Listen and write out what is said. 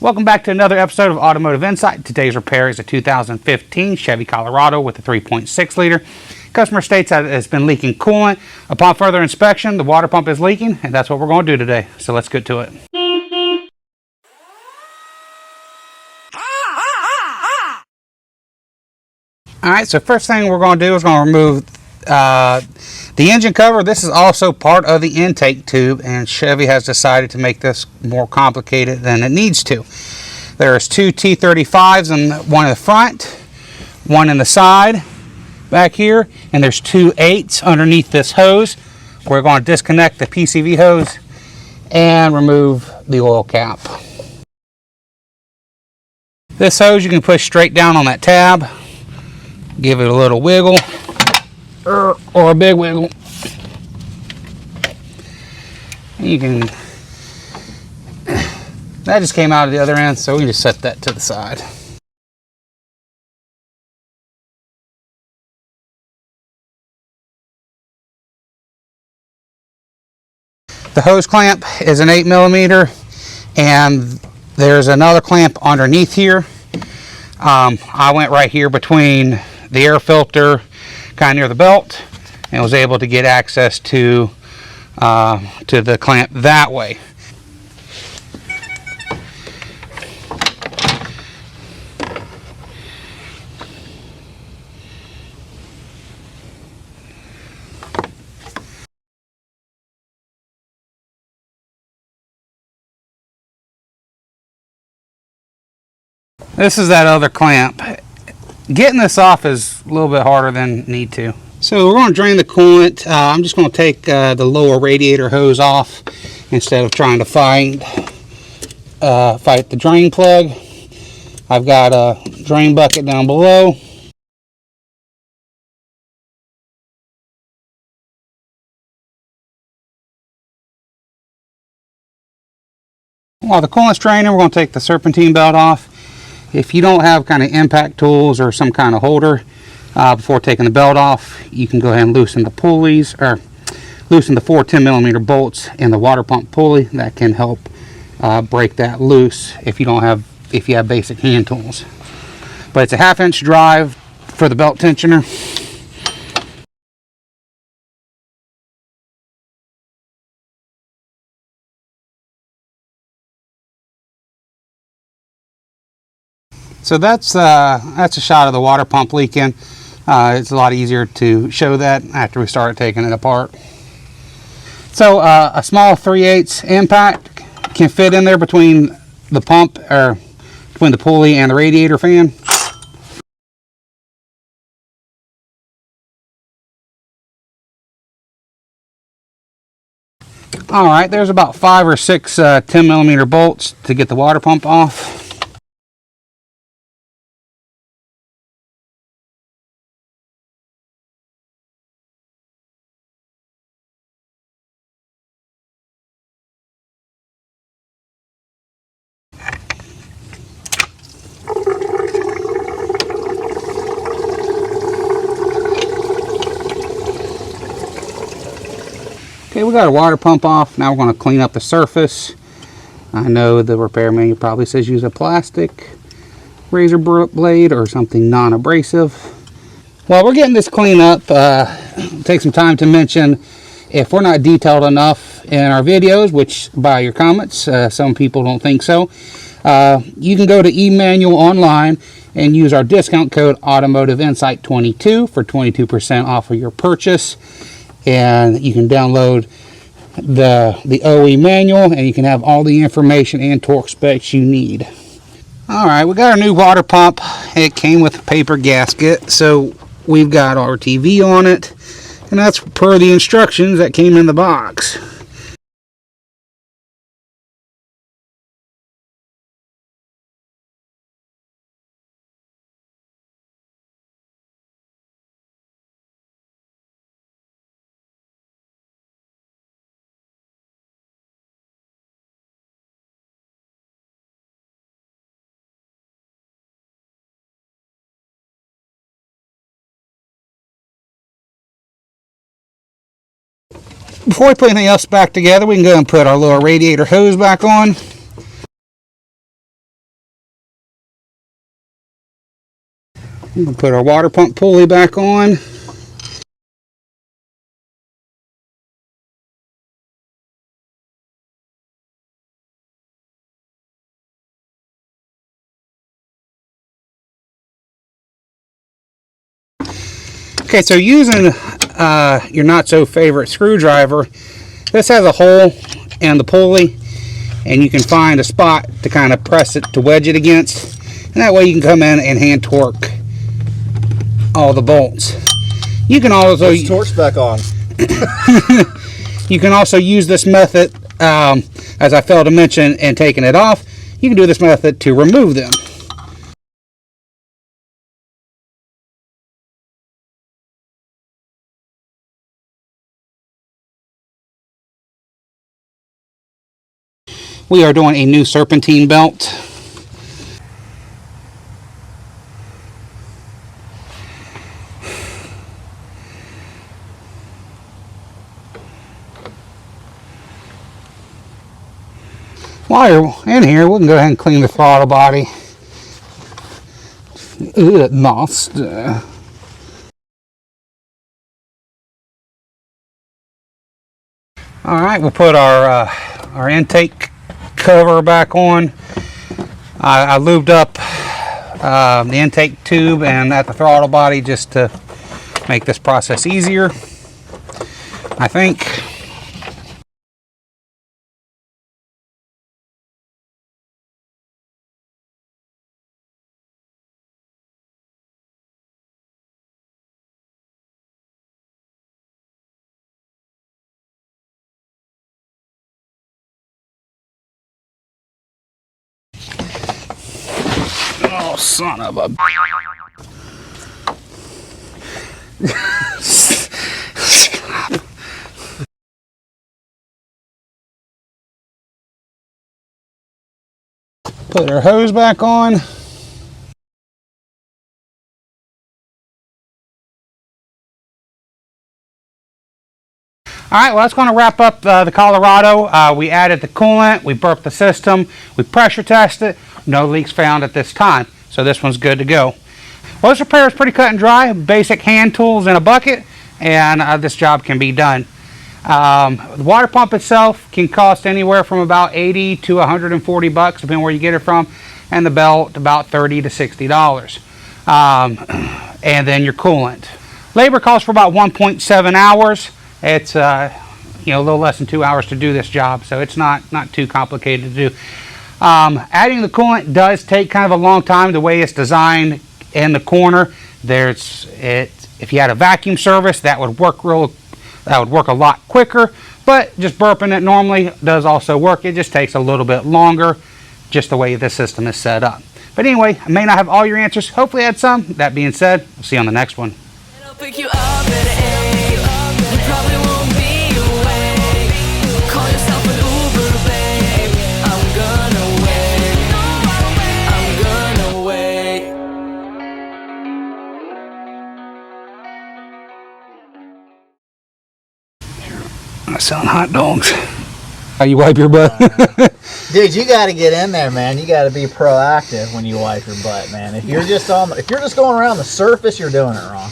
Welcome back to another episode of Automotive Insight. Today's repair is a 2015 Chevy Colorado with a 3.6 liter. Customer states that it has been leaking coolant. Upon further inspection, the water pump is leaking, and that's what we're going to do today. So let's get to it. Alright, so first thing we're going to do is going to remove the engine cover. This is also part of the intake tube, and Chevy has decided to make this more complicated than it needs to. There's two T35s, and one in the front, one in the side back here, and there's two 8s underneath this hose. We're going to disconnect the PCV hose and remove the oil cap. This hose you can push straight down on that tab. Give it a little wiggle or a big wiggle. You can, that just came out of the other end, so we can just set that to the side. The hose clamp is an 8mm, and there's another clamp underneath here. I went right here between the air filter, kind of near the belt, and was able to get access to the clamp that way. This is that other clamp. Getting this off is a little bit harder than need to. So we're going to drain the coolant. I'm just going to take the lower radiator hose off instead of trying to fight the drain plug. I've got a drain bucket down below. While the coolant's draining, we're going to take the serpentine belt off. If you don't have kind of impact tools or some kind of holder before taking the belt off, you can go ahead and loosen the pulleys, or loosen the 4 10mm bolts in the water pump pulley. That can help break that loose if you have basic hand tools. But it's a 1/2 inch drive for the belt tensioner. So that's a shot of the water pump leaking. It's a lot easier to show that after we start taking it apart. So a small 3/8 impact can fit in there between the pump, or between the pulley and the radiator fan. All right, there's about 5 or 6 10mm bolts to get the water pump off. Okay, we got our water pump off. Now we're going to clean up the surface. I know the repair manual probably says use a plastic razor blade or something non-abrasive. While we're getting this clean up, take some time to mention, if we're not detailed enough in our videos, which by your comments, some people don't think so, you can go to eManual online and use our discount code Automotive Insight 22 for 22% off of your purchase. And you can download the OE manual, and you can have all the information and torque specs you need. Alright, we got our new water pump. It came with a paper gasket, so we've got our TV on it, and that's per the instructions that came in the box. Before we put anything else back together, we can go and put our little radiator hose back on. We'll put our water pump pulley back on. Okay, so using your not so favorite screwdriver, this has a hole in the pulley, and you can find a spot to kind of press it to wedge it against, and that way you can come in and hand torque all the bolts. You can also Let's torch back on. You can also use this method, as I failed to mention in taking it off. You can do this method to remove them. We are doing a new serpentine belt. While you're in here, we can go ahead and clean the throttle body. Ugh, nasty. All right, we'll put our intake cover back on. I lubed up the intake tube and at the throttle body just to make this process easier, I think. Oh, son of a... Put our hose back on. All right, well, that's going to wrap up the Colorado. We added the coolant, we burped the system, we pressure tested. No leaks found at this time, so this one's good to go. Well, this repair is pretty cut and dry. Basic hand tools in a bucket, and this job can be done. The water pump itself can cost anywhere from about 80 to 140 bucks, depending where you get it from, and the belt about $30 to $60. And then your coolant. Labor calls for about 1.7 hours. It's a little less than 2 hours to do this job, so it's not too complicated to do. Adding the coolant does take kind of a long time. The way it's designed in the corner, if you had a vacuum service, that would work a lot quicker. But just burping it normally does also work. It just takes a little bit longer, just the way this system is set up. But anyway, I may not have all your answers. Hopefully I had some. That being said, we'll see you on the next one. I'll pick you up at 8. You probably won't be awake. Call yourself an Uber, babe. I'm gonna wait. I'm gonna wait. I'm selling hot dogs. How you wipe your butt? Dude, you got to get in there, man. You got to be proactive when you wipe your butt, man. If you're just going around the surface, you're doing it wrong.